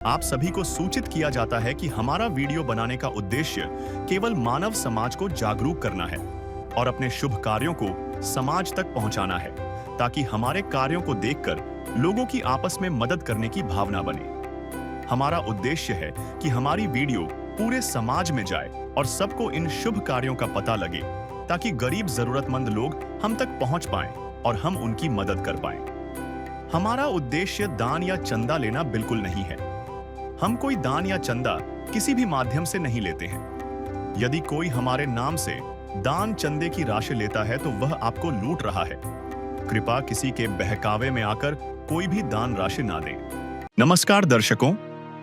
आप सभी को सूचित किया जाता है कि हमारा वीडियो बनाने का उद्देश्य केवल मानव समाज को जागरूक करना है और अपने शुभ कार्यों को समाज तक पहुंचाना है, ताकि हमारे कार्यों को देखकर लोगों की आपस में मदद करने की भावना बने। हमारा उद्देश्य है कि हमारी वीडियो पूरे समाज में जाए और सबको इन शुभ कार्यों का पता लगे, ताकि गरीब जरूरतमंद लोग हम तक पहुंच पाएं और हम उनकी मदद कर पाएं। हमारा उद्देश्य दान या चंदा लेना बिल्कुल नहीं है। हम कोई दान या चंदा किसी भी माध्यम से नहीं लेते हैं। यदि कोई हमारे नाम से दान चंदे की राशि लेता है तो वह आपको लूट रहा है। कृपया किसी के बहकावे में आकर कोई भी दान राशि ना दें। नमस्कार दर्शकों,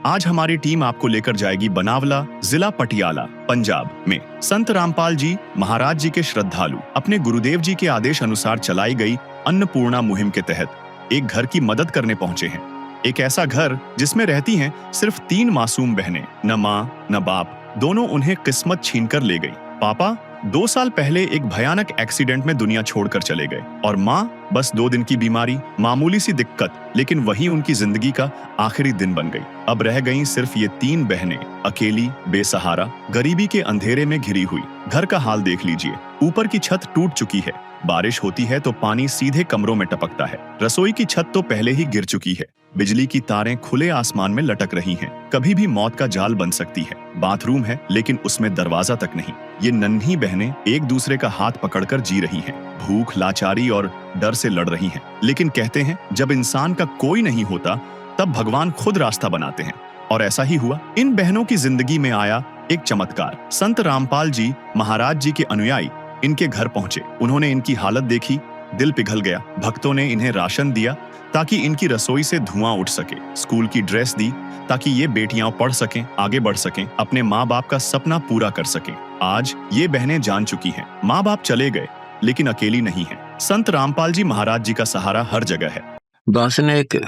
आज हमारी टीम आपको लेकर जाएगी बनावला, जिला पटियाला, पंजाब में संत रामपाल जी महाराज जी के श्रद्धालु अपने गुरुदेव जी के आदेश अनुसार चलाई गई अन्नपूर्णा मुहिम के तहत एक घर की मदद करने पहुंचे हैं। एक ऐसा घर जिसमें रहती हैं सिर्फ 3 मासूम बहनें, न माँ न बाप। दोनों उन्हें किस्मत छीनकर ले गई। पापा 2 साल पहले एक भयानक एक्सीडेंट में दुनिया छोड़कर चले गए और माँ बस 2 दिन की बीमारी, मामूली सी दिक्कत, लेकिन वही उनकी जिंदगी का आखिरी दिन बन गई। अब रह गईं सिर्फ ये 3 बहनें, अकेली, बेसहारा, गरीबी के अंधेरे में घिरी हुई। घर का हाल देख लीजिए, ऊपर की छत टूट चुकी है, बारिश होती है तो पानी सीधे कमरों में टपकता है। रसोई की छत तो पहले ही गिर चुकी है, बिजली की तारें खुले आसमान में लटक रही हैं, कभी भी मौत का जाल बन सकती है। बाथरूम है लेकिन उसमें दरवाजा तक नहीं। ये नन्ही बहनें एक दूसरे का हाथ पकड़कर जी रही हैं, भूख, लाचारी और डर से लड़ रही हैं। लेकिन कहते हैं जब इंसान का कोई नहीं होता तब भगवान खुद रास्ता बनाते हैं, और ऐसा ही हुआ। इन बहनों की जिंदगी में आया एक चमत्कार। संत रामपाल जी महाराज जी के अनुयायी इनके घर पहुंचे। उन्होंने इनकी हालत देखी, दिल पिघल गया। भक्तों ने इन्हें राशन दिया ताकि इनकी रसोई से धुआं उठ सके, स्कूल की ड्रेस दी ताकि ये बेटियां पढ़ सकें, आगे बढ़ सकें, अपने माँ बाप का सपना पूरा कर सकें। आज ये बहनें जान चुकी हैं, माँ बाप चले गए लेकिन अकेली नहीं है। संत रामपाल जी महाराज जी का सहारा हर जगह है। दास ने एक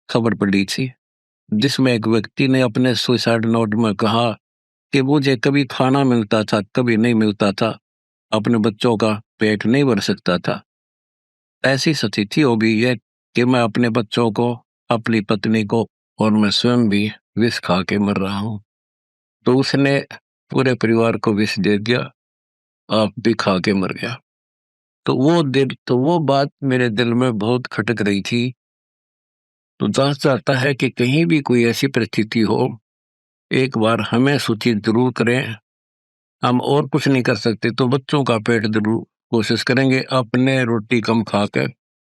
खबर पढ़ी थी जिसमें एक व्यक्ति ने अपने सुसाइड नोट में कहा कि मुझे कभी खाना मिलता था, कभी नहीं मिलता था, अपने बच्चों का पेट नहीं भर सकता था। ऐसी स्थिति हो गई है कि मैं अपने बच्चों को, अपनी पत्नी को और मैं स्वयं भी विष खा के मर रहा हूँ। तो उसने पूरे परिवार को विष दे दिया, आप भी खा के मर गया। तो वो बात मेरे दिल में बहुत खटक रही थी। तो दास चाहता है कि कहीं भी कोई ऐसी परिस्थिति हो, एक बार हमें सूचित जरूर करें। हम और कुछ नहीं कर सकते तो बच्चों का पेट जरूर कोशिश करेंगे, अपने रोटी कम खाकर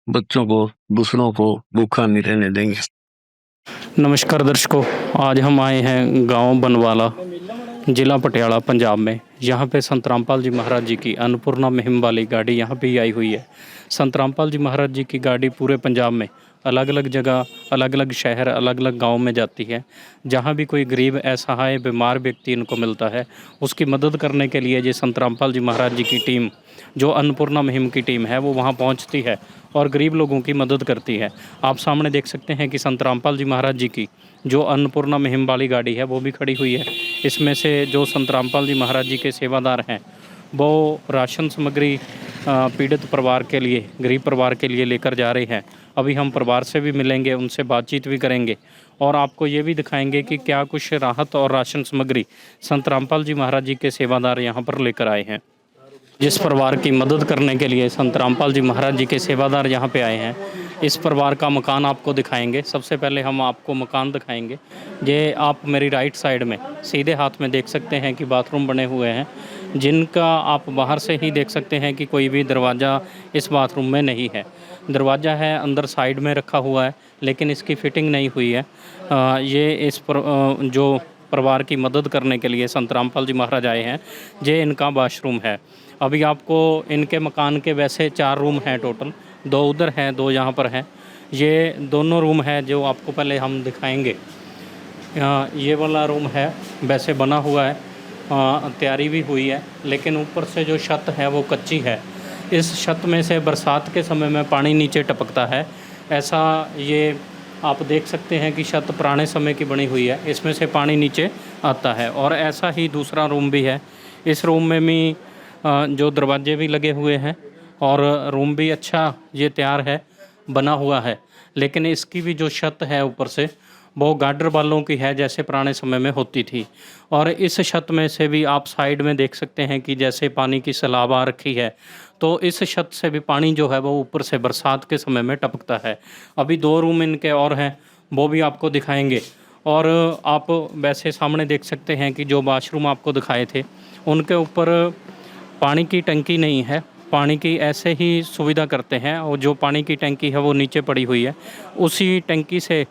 बच्चों को, दूसरों को भूखा नहीं रहने देंगे। नमस्कार दर्शकों, आज हम आए हैं गांव बनवाला, जिला पटियाला, पंजाब में। यहाँ पे संत रामपाल जी महाराज जी की अन्नपूर्णा मुहिम वाली गाड़ी यहाँ पे ही आई हुई है। संत रामपाल जी महाराज जी की गाड़ी पूरे पंजाब में अलग अलग जगह, अलग अलग शहर, अलग अलग गांव में जाती है। जहाँ भी कोई गरीब, असहाय, बीमार व्यक्ति इनको मिलता है, उसकी मदद करने के लिए ये संत रामपाल जी महाराज जी की टीम, जो अन्नपूर्णा मुहिम की टीम है, वो वहाँ पहुँचती है और गरीब लोगों की मदद करती है। आप सामने देख सकते हैं कि संत रामपाल जी महाराज जी की जो अन्नपूर्णा मुहिम वाली गाड़ी है वो भी खड़ी हुई है। इसमें से जो संत रामपाल जी महाराज जी के सेवादार हैं वो राशन सामग्री पीड़ित परिवार के लिए, गरीब परिवार के लिए लेकर जा रहे हैं। अभी हम परिवार से भी मिलेंगे, उनसे बातचीत भी करेंगे और आपको ये भी दिखाएंगे कि क्या कुछ राहत और राशन सामग्री संत रामपाल जी महाराज जी के सेवादार यहाँ पर लेकर आए हैं। जिस परिवार की मदद करने के लिए संत रामपाल जी महाराज जी के सेवादार यहाँ पे आए हैं, इस परिवार का मकान आपको दिखाएंगे। सबसे पहले हम आपको मकान दिखाएंगे। ये आप मेरी राइट साइड में सीधे हाथ में देख सकते हैं कि बाथरूम बने हुए हैं, जिनका आप बाहर से ही देख सकते हैं कि कोई भी दरवाज़ा इस बाथरूम में नहीं है। दरवाज़ा है अंदर साइड में रखा हुआ है, लेकिन इसकी फिटिंग नहीं हुई है। जो परिवार की मदद करने के लिए संत रामपाल जी महाराज आए हैं, ये इनका वाशरूम है। अभी आपको इनके मकान के वैसे 4 रूम हैं टोटल, 2 उधर हैं, 2 यहाँ पर हैं। ये दोनों रूम है जो आपको पहले हम दिखाएंगे। ये वाला रूम है, वैसे बना हुआ है, तैयारी भी हुई है, लेकिन ऊपर से जो छत है वो कच्ची है। इस छत में से बरसात के समय में पानी नीचे टपकता है। ऐसा ये आप देख सकते हैं कि छत पुराने समय की बनी हुई है, इसमें से पानी नीचे आता है। और ऐसा ही दूसरा रूम भी है। इस रूम में भी जो दरवाजे भी लगे हुए हैं और रूम भी अच्छा ये तैयार है, बना हुआ है, लेकिन इसकी भी जो छत है ऊपर से वो गाडर वालों की है जैसे पुराने समय में होती थी। और इस छत में से भी आप साइड में देख सकते हैं कि जैसे पानी की सैलाब आ रखी है, तो इस छत से भी पानी जो है वो ऊपर से बरसात के समय में टपकता है। अभी 2 रूम इनके और हैं, वो भी आपको दिखाएंगे। और आप वैसे सामने देख सकते हैं कि जो वाशरूम आपको दिखाए थे उनके ऊपर पानी की टंकी नहीं है, पानी की ऐसे ही सुविधा करते हैं, और जो पानी की टंकी है वो नीचे पड़ी हुई है, उसी टंकी से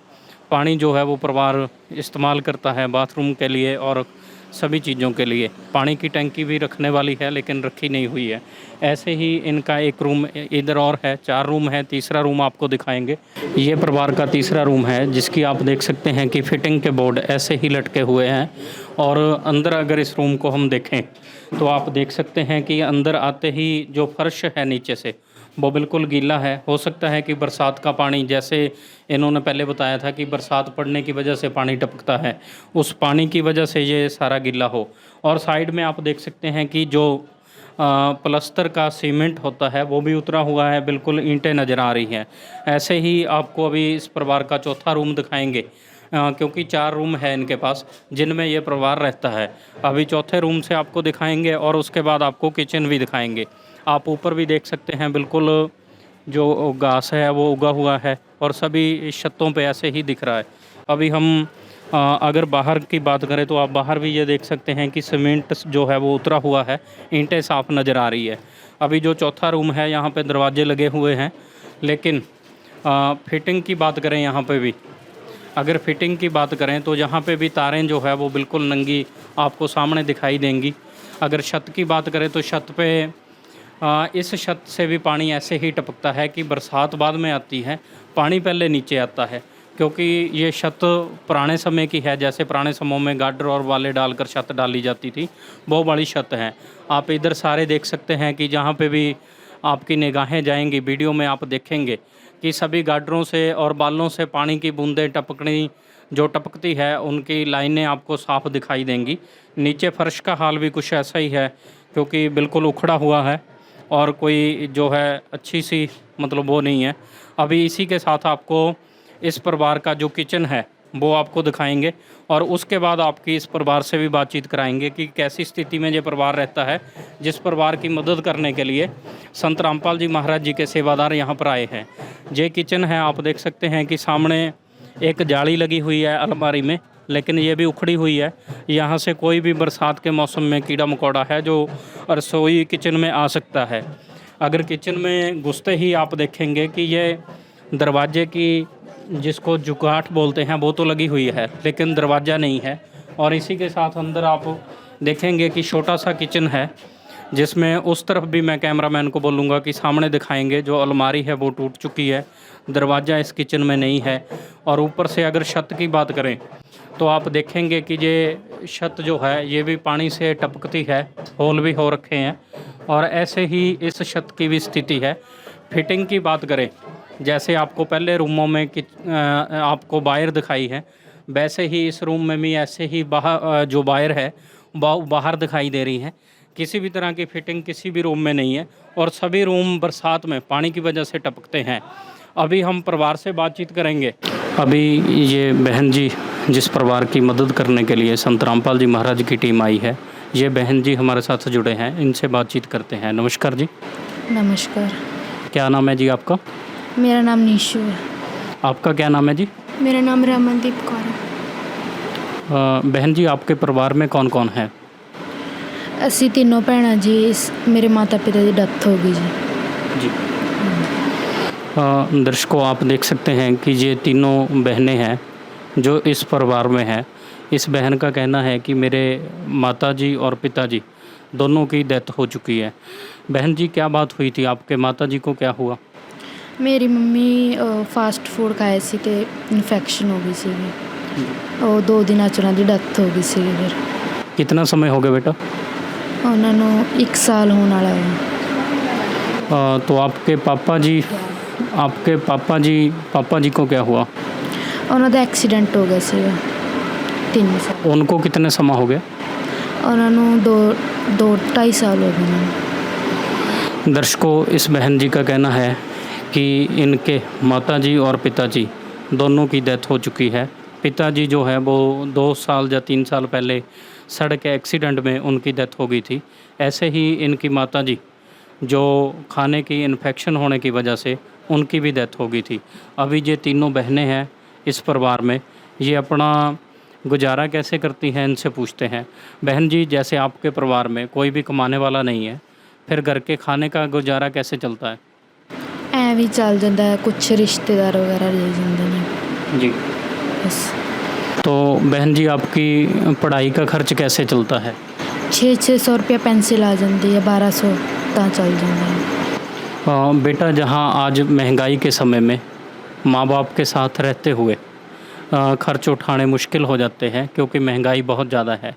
पानी जो है वो परिवार इस्तेमाल करता है बाथरूम के लिए और सभी चीज़ों के लिए। पानी की टंकी भी रखने वाली है लेकिन रखी नहीं हुई है। ऐसे ही इनका एक रूम इधर और है, 4 रूम है, तीसरा रूम आपको दिखाएंगे। ये परिवार का तीसरा रूम है जिसकी आप देख सकते हैं कि फिटिंग के बोर्ड ऐसे ही लटके हुए हैं। और अंदर अगर इस रूम को हम देखें तो आप देख सकते हैं कि अंदर आते ही जो फर्श है नीचे से वो बिल्कुल गीला है। हो सकता है कि बरसात का पानी, जैसे इन्होंने पहले बताया था कि बरसात पड़ने की वजह से पानी टपकता है, उस पानी की वजह से ये सारा गीला हो। और साइड में आप देख सकते हैं कि जो प्लास्टर का सीमेंट होता है वो भी उतरा हुआ है, बिल्कुल ईंटें नज़र आ रही हैं। ऐसे ही आपको अभी इस परिवार का चौथा रूम दिखाएंगे, क्योंकि 4 रूम है इनके पास जिनमें ये परिवार रहता है। अभी चौथे रूम से आपको दिखाएंगे और उसके बाद आपको किचन भी दिखाएंगे। आप ऊपर भी देख सकते हैं, बिल्कुल जो घास है वो उगा हुआ है और सभी छतों पे ऐसे ही दिख रहा है। अभी हम अगर बाहर की बात करें तो आप बाहर भी ये देख सकते हैं कि सीमेंट जो है वो उतरा हुआ है, ईंटें साफ नज़र आ रही है। अभी जो चौथा रूम है यहाँ पे दरवाजे लगे हुए हैं, लेकिन फिटिंग की बात करें यहाँ पे भी, अगर फिटिंग की बात करें तो यहाँ पे भी तारें जो है वो बिल्कुल नंगी आपको सामने दिखाई देंगी। अगर छत की बात करें तो छत पे इस छत से भी पानी ऐसे ही टपकता है कि बरसात बाद में आती है, पानी पहले नीचे आता है, क्योंकि ये छत पुराने समय की है। जैसे पुराने समयों में गाडर और वाले डालकर छत डाली जाती थी, वो बड़ी छत है। आप इधर सारे देख सकते हैं कि जहाँ पे भी आपकी निगाहें जाएंगी वीडियो में आप देखेंगे कि सभी गाडरों से और बालों से पानी की बूंदें टपकती है, उनकी लाइनें आपको साफ दिखाई देंगी। नीचे फर्श का हाल भी कुछ ऐसा ही है, क्योंकि बिल्कुल उखड़ा हुआ है और कोई जो है अच्छी सी मतलब वो नहीं है। अभी इसी के साथ आपको इस परिवार का जो किचन है वो आपको दिखाएंगे और उसके बाद आपकी इस परिवार से भी बातचीत कराएंगे कि कैसी स्थिति में ये परिवार रहता है, जिस परिवार की मदद करने के लिए संत रामपाल जी महाराज जी के सेवादार यहाँ पर आए हैं। ये किचन है, आप देख सकते हैं कि सामने एक जाली लगी हुई है अलमारी में, लेकिन ये भी उखड़ी हुई है। यहाँ से कोई भी बरसात के मौसम में कीड़ा मकोड़ा है जो रसोई किचन में आ सकता है। अगर किचन में घुसते ही आप देखेंगे कि ये दरवाजे की, जिसको जुगाट बोलते हैं, वो तो लगी हुई है लेकिन दरवाज़ा नहीं है। और इसी के साथ अंदर आप देखेंगे कि छोटा सा किचन है, जिसमें उस तरफ भी मैं कैमरामैन को बोलूँगा कि सामने दिखाएंगे। जो अलमारी है वो टूट चुकी है, दरवाज़ा इस किचन में नहीं है। और ऊपर से अगर छत की बात करें तो आप देखेंगे कि ये छत जो है ये भी पानी से टपकती है, होल भी हो रखे हैं। और ऐसे ही इस छत की भी स्थिति है। फिटिंग की बात करें, जैसे आपको पहले रूमों में आपको वायर दिखाई है, वैसे ही इस रूम में भी ऐसे ही बाहर जो वायर है बाहर दिखाई दे रही है। किसी भी तरह की फिटिंग किसी भी रूम में नहीं है और सभी रूम बरसात में पानी की वजह से टपकते हैं। अभी हम परिवार से बातचीत करेंगे। अभी ये बहन जी जिस परिवार की मदद करने के लिए संत रामपाल जी महाराज की टीम आई है, ये बहन जी हमारे साथ जुड़े हैं, इनसे बातचीत करते हैं। नमस्कार जी। नमस्कार। क्या नाम है जी आपका? मेरा नाम निशु है। आपका क्या नाम है जी? मेरा नाम रमनदीप कौर है। बहन जी, आपके परिवार में कौन कौन है? ਅਸੀਂ तीनों भैन जी, मेरे माता पिता की डेथ हो गई जी। दर्शकों, आप देख सकते हैं कि ये तीनों बहनें हैं जो इस परिवार में हैं। इस बहन का कहना है कि मेरे माताजी और पिताजी दोनों की डेथ हो चुकी है। बहन जी, क्या बात हुई थी? आपके माताजी को क्या हुआ? मेरी मम्मी फास्ट फूड खाए सी ते इन्फेक्शन हो गई सी, और 2 दिनों च उन्हां दी डेथ हो गई सी। फिर कितना समय हो गया बेटा? उन्हां नूं 1 साल होने वाला है। तो आपके पापा जी को क्या हुआ? उन्हां दा एक्सीडेंट हो गया सी 3 साल। उनको कितने समय हो गया? उन्हां नूं 2-2.5 साल हो गए। दर्शकों, इस बहन जी का कहना है कि इनके माताजी और पिताजी दोनों की डेथ हो चुकी है पिताजी जो है वो 2 साल या 3 साल पहले सड़क एक्सीडेंट में उनकी डेथ हो गई थी। ऐसे ही इनकी माताजी जो खाने की इन्फेक्शन होने की वजह से उनकी भी डेथ हो गई थी। अभी ये तीनों बहनें हैं इस परिवार में, ये अपना गुजारा कैसे करती हैं इनसे पूछते हैं। बहन जी, जैसे आपके परिवार में कोई भी कमाने वाला नहीं है, फिर घर के खाने का गुजारा कैसे चलता है? ਐਂ ਵੀ ਚੱਲ ਜਾਂਦਾ ਹੈ, ਕੁਛ ਰਿਸ਼ਤੇਦਾਰ ਵਗੈਰਾ ਲੈ ਜਾਂਦੇ ਨੇ जी। ਬਸ। तो बहन जी, आपकी पढ़ाई का खर्च कैसे चलता है? 600 रुपया पेंसिल आ जाती है, 1200 ਤਾਂ ਚੱਲ ਜਾਂਦਾ ਹੈ। बेटा, जहाँ आज महंगाई के समय में माँ बाप के साथ रहते हुए खर्च उठाने मुश्किल हो जाते हैं क्योंकि महंगाई बहुत ज़्यादा है,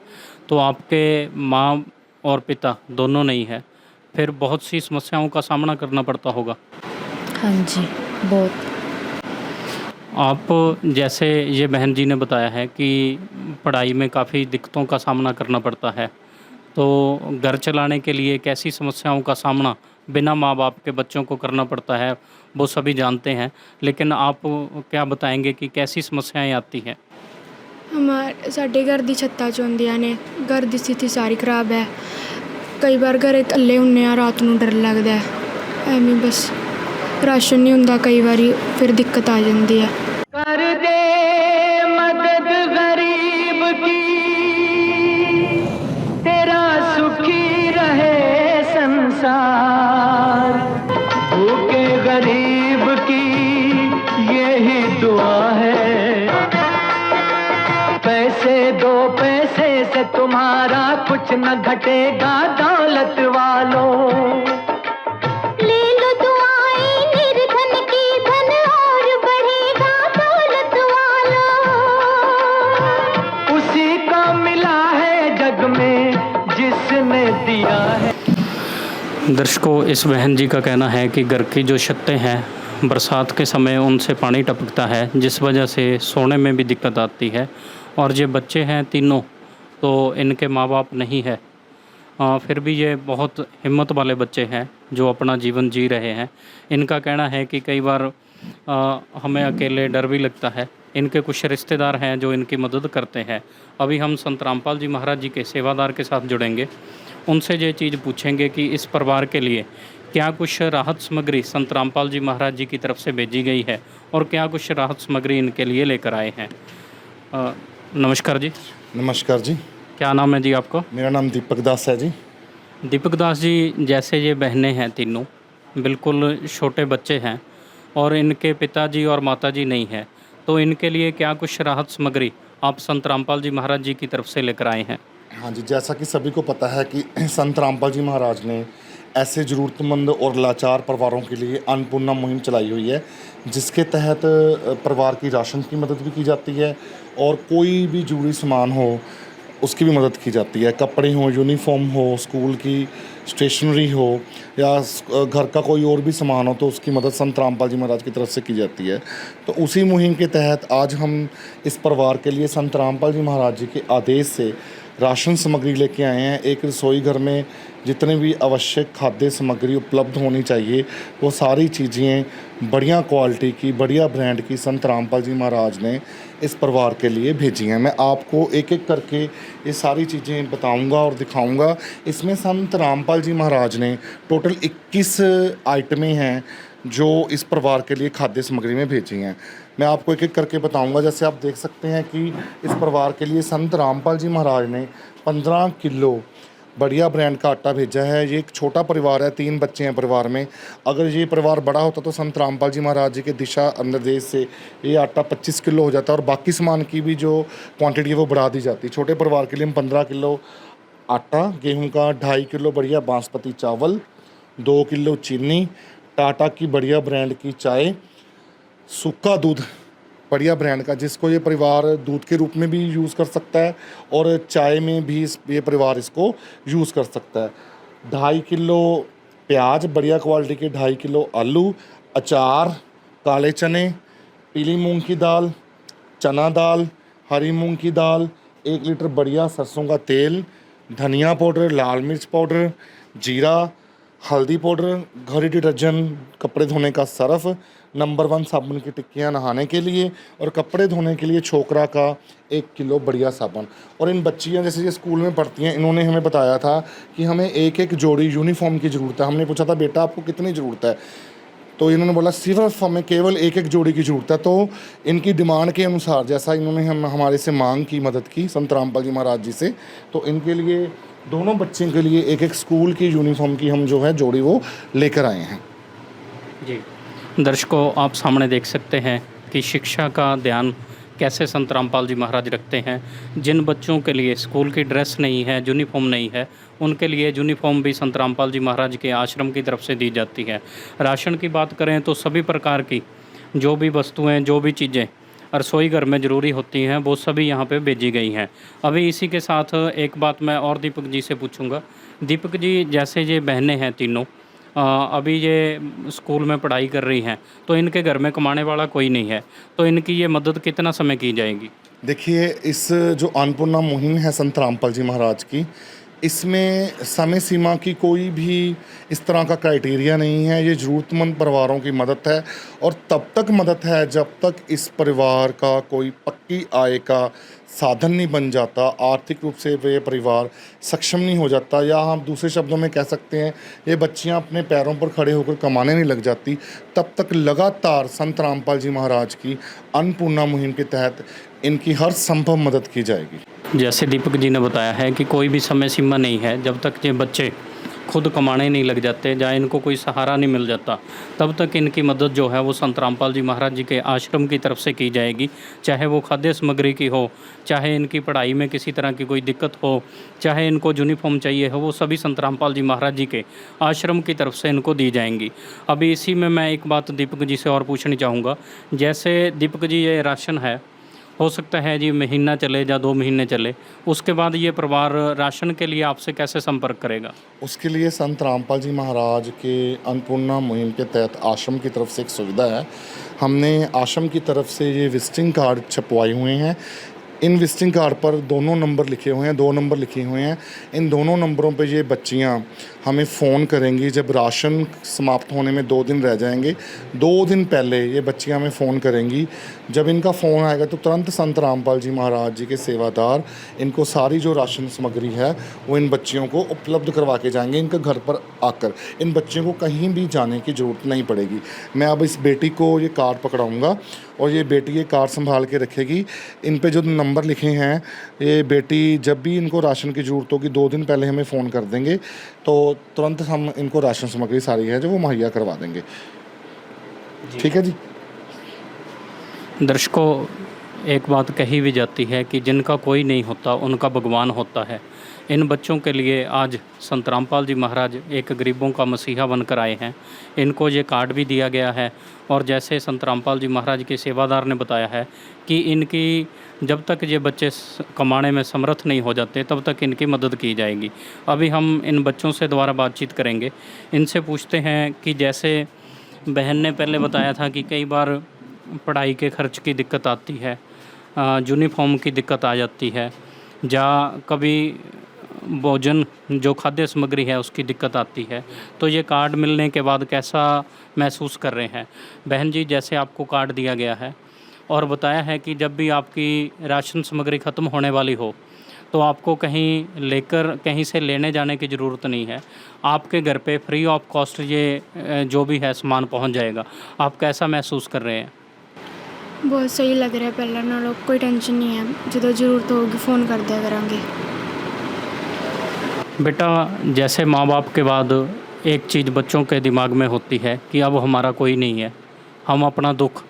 तो आपके माँ और पिता दोनों नहीं है, फिर बहुत सी समस्याओं का सामना करना पड़ता होगा। हाँ जी, बहुत। आप जैसे ये बहन जी ने बताया है कि पढ़ाई में काफ़ी दिक्कतों का सामना करना पड़ता है, तो घर चलाने के लिए कैसी समस्याओं का सामना बिना माँ बाप के बच्चों को करना पड़ता है वो सभी जानते हैं, लेकिन आप क्या बताएंगे कि कैसी समस्याएं आती हैं? ਸਾਡੇ ਘਰ ਦੀ ਛੱਤਾਂ 'ਚ ਹੁੰਦੀਆਂ ਨੇ, ਘਰ ਦੀ ਸਥਿਤੀ ਸਾਰੀ ਖਰਾਬ ਹੈ। ਕਈ ਵਾਰ ਘਰੇ ਇਕੱਲੇ ਹੁੰਦੇ ਆ, ਰਾਤ ਨੂੰ ਡਰ ਲੱਗਦਾ ਹੈ। ਐਵੇਂ ਬਸ ਰਾਸ਼ਨ ਨਹੀਂ ਹੁੰਦਾ, ਕਈ ਵਾਰੀ ਫਿਰ ਦਿੱਕਤ ਆ ਜਾਂਦੀ ਹੈ। कर दे मदद गरीब की, तेरा सुखी रहे संसार। भूखे गरीब की यही दुआ है, पैसे दो पैसे से तुम्हारा कुछ न घटेगा दौलत वालों। ले लो दुआएं निर्धन की, धन और बढ़ेगा दौलत वालों। उसी को मिला है जग में जिसने दिया है। दर्शकों, इस बहन जी का कहना है कि घर की जो छतें हैं बरसात के समय उनसे पानी टपकता है, जिस वजह से सोने में भी दिक्कत आती है, और ये बच्चे हैं तीनों, तो इनके माँ बाप नहीं है, फिर भी ये बहुत हिम्मत वाले बच्चे हैं जो अपना जीवन जी रहे हैं। इनका कहना है कि कई बार हमें अकेले डर भी लगता है। इनके कुछ रिश्तेदार हैं जो इनकी मदद करते हैं। अभी हम संत रामपाल जी महाराज जी के सेवादार के साथ जुड़ेंगे, उनसे ये चीज़ पूछेंगे कि इस परिवार के लिए क्या कुछ राहत सामग्री संत रामपाल जी महाराज जी की तरफ से भेजी गई है और क्या कुछ राहत सामग्री इनके लिए लेकर आए हैं। नमस्कार जी। नमस्कार जी। क्या नाम है जी आपका? मेरा नाम दीपक दास है जी। दीपक दास जी, जैसे ये बहनें हैं तीनों, बिल्कुल छोटे बच्चे हैं और इनके पिताजी और माताजी नहीं है, तो इनके लिए क्या कुछ राहत सामग्री आप संत रामपाल जी महाराज जी की तरफ से लेकर आए हैं? हाँ जी, जैसा कि सभी को पता है कि संत रामपाल जी महाराज ने ऐसे ज़रूरतमंद और लाचार परिवारों के लिए अन्नपूर्णा मुहिम चलाई हुई है, जिसके तहत परिवार की राशन की मदद भी की जाती है और कोई भी जरूरी सामान हो उसकी भी मदद की जाती है। कपड़े हो, यूनिफॉर्म हो, स्कूल की स्टेशनरी हो या घर का कोई और भी सामान हो, तो उसकी मदद संत रामपाल जी महाराज की तरफ से की जाती है। तो उसी मुहिम के तहत आज हम इस परिवार के लिए संत रामपाल जी महाराज जी के आदेश से राशन सामग्री लेके आए हैं। एक रसोई घर में जितने भी आवश्यक खाद्य सामग्री उपलब्ध होनी चाहिए वो सारी चीज़ें बढ़िया क्वालिटी की, बढ़िया ब्रांड की संत रामपाल जी महाराज ने इस परिवार के लिए भेजी हैं। मैं आपको एक एक करके ये सारी चीज़ें बताऊंगा और दिखाऊंगा। इसमें संत रामपाल जी महाराज ने टोटल 21 आइटमें हैं जो इस परिवार के लिए खाद्य सामग्री में भेजी हैं। मैं आपको एक एक करके बताऊंगा। जैसे आप देख सकते हैं कि इस परिवार के लिए संत रामपाल जी महाराज ने 15 किलो बढ़िया ब्रांड का आटा भेजा है। ये एक छोटा परिवार है, 3 बच्चे हैं परिवार में। अगर ये परिवार बड़ा होता तो संत रामपाल जी महाराज जी के दिशा निर्देश से ये आटा 25 किलो हो जाता है और बाकी सामान की भी जो क्वांटिटी है वो बढ़ा दी जाती। छोटे परिवार के लिए हम 15 किलो आटा, गेहूं का 2.5 किलो बढ़िया बासमती चावल, 2 किलो चीनी, टाटा की बढ़िया ब्रांड की चाय, सूखा दूध बढ़िया ब्रांड का जिसको ये परिवार दूध के रूप में भी यूज़ कर सकता है और चाय में भी ये परिवार इसको यूज़ कर सकता है। 2.5 किलो प्याज बढ़िया क्वालिटी के, 2.5 किलो आलू, अचार, काले चने, पीली मूंग की दाल, चना दाल, हरी मूंग की दाल, 1 लीटर बढ़िया सरसों का तेल, धनिया पाउडर, लाल मिर्च पाउडर, जीरा, हल्दी पाउडर, घर डिटर्जेंट, कपड़े धोने का सर्फ, नंबर 1 साबुन की टिक्कियाँ नहाने के लिए, और कपड़े धोने के लिए छोकरा का 1 किलो बढ़िया साबुन। और इन बच्चियाँ जैसे ये स्कूल में पढ़ती हैं, इन्होंने हमें बताया था कि हमें एक एक जोड़ी यूनिफॉर्म की ज़रूरत है। हमने पूछा था बेटा आपको कितनी ज़रूरत है, तो इन्होंने बोला सिर्फ हमें केवल एक एक जोड़ी की ज़रूरत है। तो इनकी डिमांड के अनुसार जैसा इन्होंने हमारे से मांग की, मदद की संत रामपाल जी महाराज जी से, तो इनके लिए दोनों बच्चों के लिए एक एक स्कूल की यूनिफॉर्म की हम जो है जोड़ी वो लेकर आए हैं। जी दर्शकों, आप सामने देख सकते हैं कि शिक्षा का ध्यान कैसे संत रामपाल जी महाराज रखते हैं। जिन बच्चों के लिए स्कूल की ड्रेस नहीं है, यूनिफॉर्म नहीं है, उनके लिए यूनिफॉर्म भी संत रामपाल जी महाराज के आश्रम की तरफ से दी जाती है। राशन की बात करें तो सभी प्रकार की जो भी वस्तुएं, जो भी चीज़ें रसोई घर में ज़रूरी होती हैं, वो सभी यहाँ पे भेजी गई हैं। अभी इसी के साथ एक बात मैं और दीपक जी से पूछूंगा। दीपक जी, जैसे ये बहनें हैं तीनों, अभी ये स्कूल में पढ़ाई कर रही हैं, तो इनके घर में कमाने वाला कोई नहीं है, तो इनकी ये मदद कितना समय की जाएगी? देखिए, इस जो अन्नपूर्णा मुहिम है संत रामपाल जी महाराज की, इसमें समय सीमा की कोई भी इस तरह का क्राइटेरिया नहीं है। ये ज़रूरतमंद परिवारों की मदद है, और तब तक मदद है जब तक इस परिवार का कोई पक्की आय का साधन नहीं बन जाता, आर्थिक रूप से वे परिवार सक्षम नहीं हो जाता, या हम दूसरे शब्दों में कह सकते हैं ये बच्चियां अपने पैरों पर खड़े होकर कमाने नहीं लग जाती, तब तक लगातार संत रामपाल जी महाराज की अन्नपूर्णा मुहिम के तहत इनकी हर संभव मदद की जाएगी। जैसे दीपक जी ने बताया है कि कोई भी समय सीमा नहीं है, जब तक ये बच्चे खुद कमाने नहीं लग जाते, जहाँ इनको कोई सहारा नहीं मिल जाता, तब तक इनकी मदद जो है वो संत रामपाल जी महाराज जी के आश्रम की तरफ से की जाएगी। चाहे वो खाद्य सामग्री की हो, चाहे इनकी पढ़ाई में किसी तरह की कोई दिक्कत हो, चाहे इनको यूनिफॉर्म चाहिए हो, वो सभी संत रामपाल जी महाराज जी के आश्रम की तरफ से इनको दी जाएंगी। अभी इसी में मैं एक बात दीपक जी से और पूछनी चाहूँगा। जैसे दीपक जी, ये राशन है, हो सकता है जी महीना चले या 2 महीने चले, उसके बाद ये परिवार राशन के लिए आपसे कैसे संपर्क करेगा? उसके लिए संत रामपाल जी महाराज के अन्नपूर्णा मुहिम के तहत आश्रम की तरफ से एक सुविधा है। हमने आश्रम की तरफ से ये विजिटिंग कार्ड छपवाए हुए हैं। इन विजिटिंग कार्ड पर दोनों नंबर लिखे हुए हैं, 2 नंबर लिखे हुए हैं। इन दोनों नंबरों पे ये बच्चियां हमें फ़ोन करेंगी। जब राशन समाप्त होने में 2 दिन रह जाएंगे, 2 दिन पहले ये बच्चियां हमें फ़ोन करेंगी। जब इनका फ़ोन आएगा तो तुरंत संत रामपाल जी महाराज जी के सेवादार इनको सारी जो राशन सामग्री है वो इन बच्चियों को उपलब्ध करवा के जाएंगे इनके घर पर आकर। इन बच्चियों को कहीं भी जाने की ज़रूरत नहीं पड़ेगी। मैं अब इस बेटी को ये कार्ड पकड़ाऊँगा और ये बेटी ये कार्ड संभाल के रखेगी। इन पे जो नंबर लिखे हैं, ये बेटी जब भी इनको राशन की ज़रूरत होगी 2 दिन पहले हमें फ़ोन कर देंगे, तो तुरंत हम इनको राशन सामग्री सारी है जो वो मुहैया करवा देंगे। ठीक है जी। दर्शकों, एक बात कही भी जाती है कि जिनका कोई नहीं होता उनका भगवान होता है। इन बच्चों के लिए आज संत रामपाल जी महाराज एक गरीबों का मसीहा बनकर आए हैं। इनको ये कार्ड भी दिया गया है, और जैसे संत रामपाल जी महाराज के सेवादार ने बताया है कि इनकी जब तक ये बच्चे कमाने में समर्थ नहीं हो जाते तब तक इनकी मदद की जाएगी। अभी हम इन बच्चों से दोबारा बातचीत करेंगे। इनसे पूछते हैं कि जैसे बहन ने पहले बताया था कि कई बार पढ़ाई के खर्च की दिक्कत आती है, यूनिफॉर्म की दिक्कत आ जाती है, या कभी भोजन जो खाद्य सामग्री है उसकी दिक्कत आती है, तो ये कार्ड मिलने के बाद कैसा महसूस कर रहे हैं? बहन जी, जैसे आपको कार्ड दिया गया है और बताया है कि जब भी आपकी राशन सामग्री ख़त्म होने वाली हो तो आपको कहीं से लेने जाने की ज़रूरत नहीं है, आपके घर पे फ्री ऑफ कॉस्ट ये जो भी है सामान पहुंच जाएगा। आप कैसा महसूस कर रहे हैं? बहुत सही लग रहा है, पहले नालों कोई टेंशन नहीं है। जो ज़रूरत होगी फ़ोन कर दिया करेंगे। बेटा, जैसे माँ बाप के बाद एक चीज़ बच्चों के दिमाग में होती है कि अब हमारा कोई नहीं है, हम अपना दुख,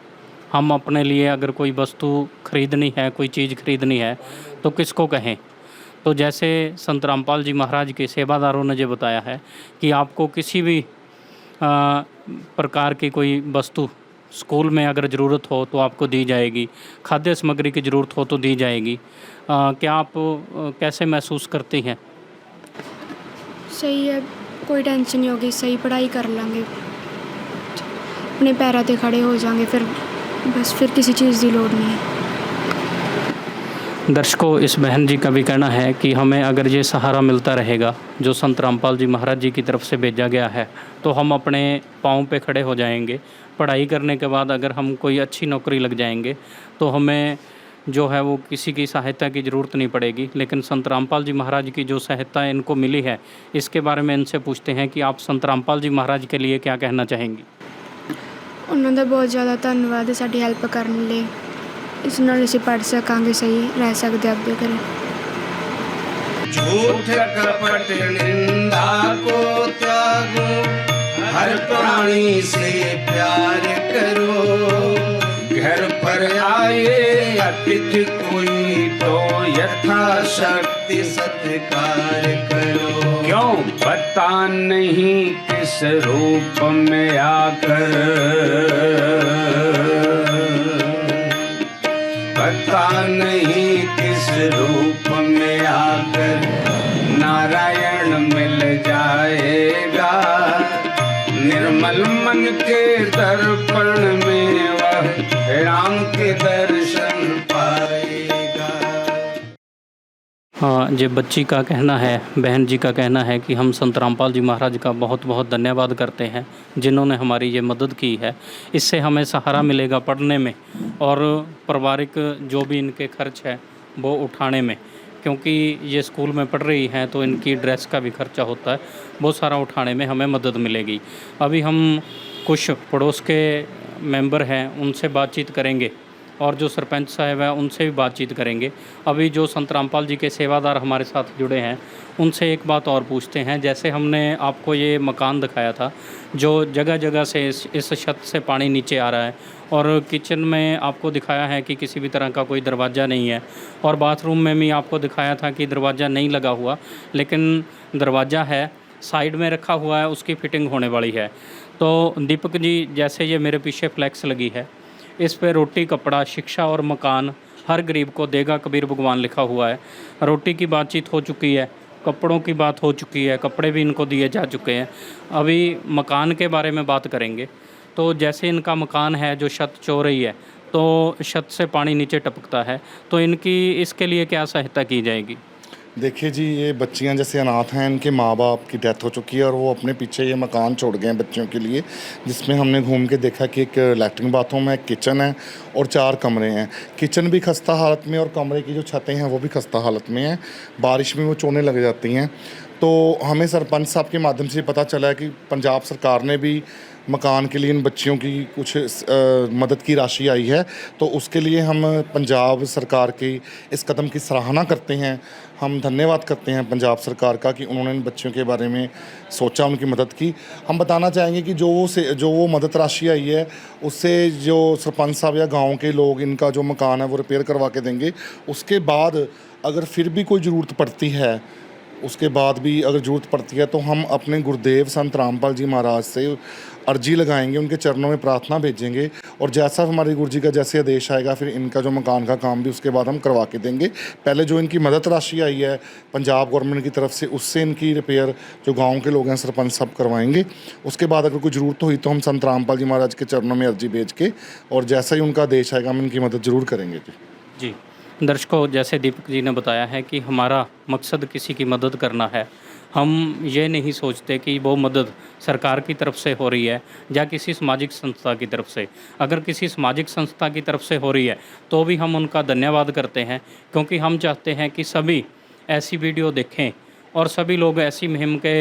हम अपने लिए अगर कोई वस्तु खरीदनी है, कोई चीज़ खरीदनी है तो किसको कहें? तो जैसे संत रामपाल जी महाराज के सेवादारों ने ये बताया है कि आपको किसी भी प्रकार की कोई वस्तु स्कूल में अगर ज़रूरत हो तो आपको दी जाएगी, खाद्य सामग्री की ज़रूरत हो तो दी जाएगी। क्या आप कैसे महसूस करती हैं? सही है, कोई टेंशन नहीं होगी, सही पढ़ाई कर लेंगे, अपने पैरों पे खड़े हो जाएंगे, फिर बस फिर किसी चीज़ की लोड़ नहीं है। दर्शकों, इस बहन जी का भी कहना है कि हमें अगर ये सहारा मिलता रहेगा जो संत रामपाल जी महाराज जी की तरफ से भेजा गया है, तो हम अपने पाँव पे खड़े हो जाएंगे। पढ़ाई करने के बाद अगर हम कोई अच्छी नौकरी लग जाएंगे तो हमें जो है वो किसी की सहायता की ज़रूरत नहीं पड़ेगी। लेकिन संत रामपाल जी महाराज की जो सहायता इनको मिली है, इसके बारे में इनसे पूछते हैं कि आप संत रामपाल जी महाराज के लिए क्या कहना चाहेंगी। ਉਹਨਾਂ ਦਾ ਬਹੁਤ ਜ਼ਿਆਦਾ ਧੰਨਵਾਦ ਹੈ ਸਾਡੀ ਹੈਲਪ ਕਰਨ ਲਈ। ਇਸ ਨਾਲ ਅਸੀਂ ਪੜ੍ਹ ਸਕਾਂਗੇ, ਸਹੀ ਰਹਿ ਸਕਦੇ ਆਪਦੇ ਘਰੇ। झूठ कपट निंदा को त्यागो, हर प्राणी से प्यार करो। घर पर आए अतिथि कोई तो यथाशक्ति सत्कार करो। क्यों पता नहीं किस रूप में आकर, पता नहीं किस रूप में आकर नारायण मिल जाएगा। निर्मल मन के दर्पण में वह राम के दर्शन पाएगा। हाँ, ये बच्ची का कहना है, बहन जी का कहना है कि हम संत रामपाल जी महाराज का बहुत बहुत धन्यवाद करते हैं जिन्होंने हमारी ये मदद की है। इससे हमें सहारा मिलेगा पढ़ने में और पारिवारिक जो भी इनके खर्च है वो उठाने में, क्योंकि ये स्कूल में पढ़ रही हैं तो इनकी ड्रेस का भी खर्चा होता है, वो सारा उठाने में हमें मदद मिलेगी। अभी हम कुछ पड़ोस के मेंबर हैं उनसे बातचीत करेंगे और जो सरपंच साहब हैं उनसे भी बातचीत करेंगे। अभी जो संत रामपाल जी के सेवादार हमारे साथ जुड़े हैं उनसे एक बात और पूछते हैं। जैसे हमने आपको ये मकान दिखाया था जो जगह जगह से इस छत से पानी नीचे आ रहा है, और किचन में आपको दिखाया है कि किसी भी तरह का कोई दरवाज़ा नहीं है, और बाथरूम में भी आपको दिखाया था कि दरवाज़ा नहीं लगा हुआ, लेकिन दरवाज़ा है, साइड में रखा हुआ है, उसकी फिटिंग होने वाली है। तो दीपक जी, जैसे ये मेरे पीछे फ्लैक्स लगी है, इस पे रोटी, कपड़ा, शिक्षा और मकान हर गरीब को देगा कबीर भगवान लिखा हुआ है। रोटी की बातचीत हो चुकी है, कपड़ों की बात हो चुकी है, कपड़े भी इनको दिए जा चुके हैं। अभी मकान के बारे में बात करेंगे। तो जैसे इनका मकान है जो छत चो रही है, तो छत से पानी नीचे टपकता है, तो इनकी इसके लिए क्या सहायता की जाएगी। देखिए जी, ये बच्चियां जैसे अनाथ हैं, इनके माँ बाप की डेथ हो चुकी है और वो अपने पीछे ये मकान छोड़ गए हैं बच्चियों के लिए, जिसमें हमने घूम के देखा कि एक लैट्रिन बाथरूम है, किचन है और 4 कमरे हैं। किचन भी खस्ता हालत में और कमरे की जो छतें हैं वो भी खस्ता हालत में हैं, बारिश में वो चोने लग जाती हैं। तो हमें सरपंच साहब के माध्यम से पता चला है कि पंजाब सरकार ने भी मकान के लिए इन बच्चियों की कुछ मदद की राशि आई है, तो उसके लिए हम पंजाब सरकार की इस कदम की सराहना करते हैं। हम धन्यवाद करते हैं पंजाब सरकार का कि उन्होंने इन बच्चियों के बारे में सोचा, उनकी मदद की। हम बताना चाहेंगे कि जो वो मदद राशि आई है उससे जो सरपंच साहब या गांव के लोग इनका जो मकान है वो रिपेयर करवा के देंगे। उसके बाद अगर फिर भी कोई ज़रूरत पड़ती है, उसके बाद भी अगर ज़रूरत पड़ती है तो हम अपने गुरुदेव संत रामपाल जी महाराज से अर्जी लगाएंगे, उनके चरणों में प्रार्थना भेजेंगे, और जैसा हमारे गुरु जी का जैसे आदेश आएगा फिर इनका जो मकान का काम भी उसके बाद हम करवा के देंगे। पहले जो इनकी मदद राशि आई है पंजाब गवर्नमेंट की तरफ से, उससे इनकी रिपेयर जो गांव के लोग हैं सरपंच सब करवाएंगे। उसके बाद अगर कोई ज़रूरत हुई तो हम संत रामपाल जी महाराज के चरणों में अर्जी भेज के, और जैसा ही उनका आदेश आएगा हम इनकी मदद ज़रूर करेंगे। जी दर्शकों, जैसे दीपक जी ने बताया है कि हमारा मकसद किसी की मदद करना है। हम ये नहीं सोचते कि वो मदद सरकार की तरफ से हो रही है या किसी सामाजिक संस्था की तरफ से। अगर किसी सामाजिक संस्था की तरफ से हो रही है तो भी हम उनका धन्यवाद करते हैं, क्योंकि हम चाहते हैं कि सभी ऐसी वीडियो देखें और सभी लोग ऐसी मुहिम के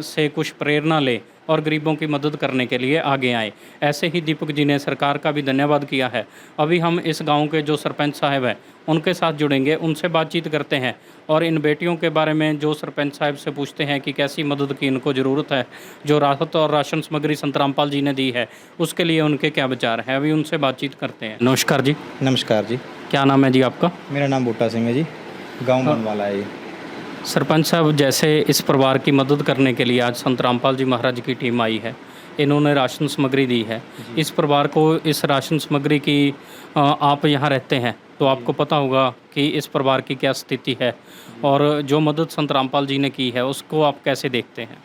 से कुछ प्रेरणा लें और गरीबों की मदद करने के लिए आगे आएँ। ऐसे ही दीपक जी ने सरकार का भी धन्यवाद किया है। अभी हम इस गांव के जो सरपंच साहब हैं उनके साथ जुड़ेंगे, उनसे बातचीत करते हैं और इन बेटियों के बारे में जो सरपंच साहब से पूछते हैं कि कैसी मदद की इनको ज़रूरत है, जो राहत और राशन सामग्री संत रामपाल जी ने दी है उसके लिए उनके क्या विचार हैं। अभी उनसे बातचीत करते हैं। नमस्कार जी। नमस्कार जी। क्या नाम है जी आपका? मेरा नाम बूटा सिंह है जी, गाँव बनवाला है। सरपंच साहब, जैसे इस परिवार की मदद करने के लिए आज संत रामपाल जी महाराज की टीम आई है, इन्होंने राशन सामग्री दी है। इस परिवार को इस राशन सामग्री की आप यहाँ रहते हैं तो आपको पता होगा कि इस परिवार की क्या स्थिति है, और जो मदद संत रामपाल जी ने की है उसको आप कैसे देखते हैं?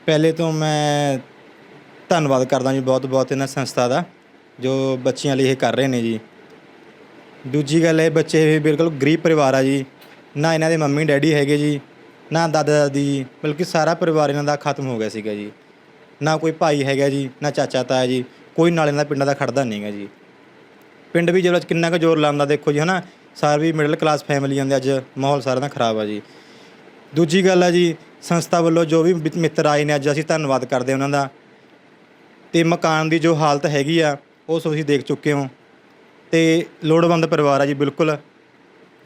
पहले तो मैं धन्यवाद करदा जी बहुत बहुत इन्हां संस्था का जो बच्चियां लिए कर रहे हैं जी। ਦੂਜੀ ਗੱਲ ਇਹ ਬੱਚੇ ਵੀ ਬਿਲਕੁਲ ਗਰੀਬ ਪਰਿਵਾਰ ਆ ਜੀ, ਨਾ ਇਹਨਾਂ ਦੇ ਮੰਮੀ ਡੈਡੀ ਹੈਗੇ ਜੀ, ਨਾ ਦਾਦਾ ਦਾਦੀ ਜੀ, ਬਲਕਿ ਸਾਰਾ ਪਰਿਵਾਰ ਇਹਨਾਂ ਦਾ ਖਤਮ ਹੋ ਗਿਆ ਸੀਗਾ ਜੀ। ਨਾ ਕੋਈ ਭਾਈ ਹੈਗਾ ਜੀ, ਨਾ ਚਾਚਾ ਤਾਇਆ ਜੀ, ਕੋਈ ਨਾਲ ਇਹਨਾਂ ਦਾ ਪਿੰਡਾਂ ਦਾ ਖੜਦਾ ਨਹੀਂ ਹੈਗਾ ਜੀ। ਪਿੰਡ ਵੀ ਜਿਹੜਾ ਕਿੰਨਾ ਕੁ ਜ਼ੋਰ ਲਾਉਂਦਾ ਦੇਖੋ ਜੀ, ਹੈ ਨਾ। ਸਾਰੇ ਵੀ ਮਿਡਲ ਕਲਾਸ ਫੈਮਿਲੀ ਆਉਂਦੇ, ਅੱਜ ਮਾਹੌਲ ਸਾਰਿਆਂ ਦਾ ਖਰਾਬ ਆ ਜੀ। ਦੂਜੀ ਗੱਲ ਆ ਜੀ, ਸੰਸਥਾ ਵੱਲੋਂ ਜੋ ਵੀ ਮਿੱਤਰ ਆਏ ਨੇ, ਅੱਜ ਅਸੀਂ ਧੰਨਵਾਦ ਕਰਦੇ ਉਹਨਾਂ ਦਾ। ਅਤੇ ਮਕਾਨ ਦੀ ਜੋ ਹਾਲਤ ਹੈਗੀ ਆ ਉਹ ਤੁਸੀਂ ਦੇਖ ਚੁੱਕੇ ਹੋ, ਅਤੇ ਲੋੜਵੰਦ ਪਰਿਵਾਰ ਆ ਜੀ, ਬਿਲਕੁਲ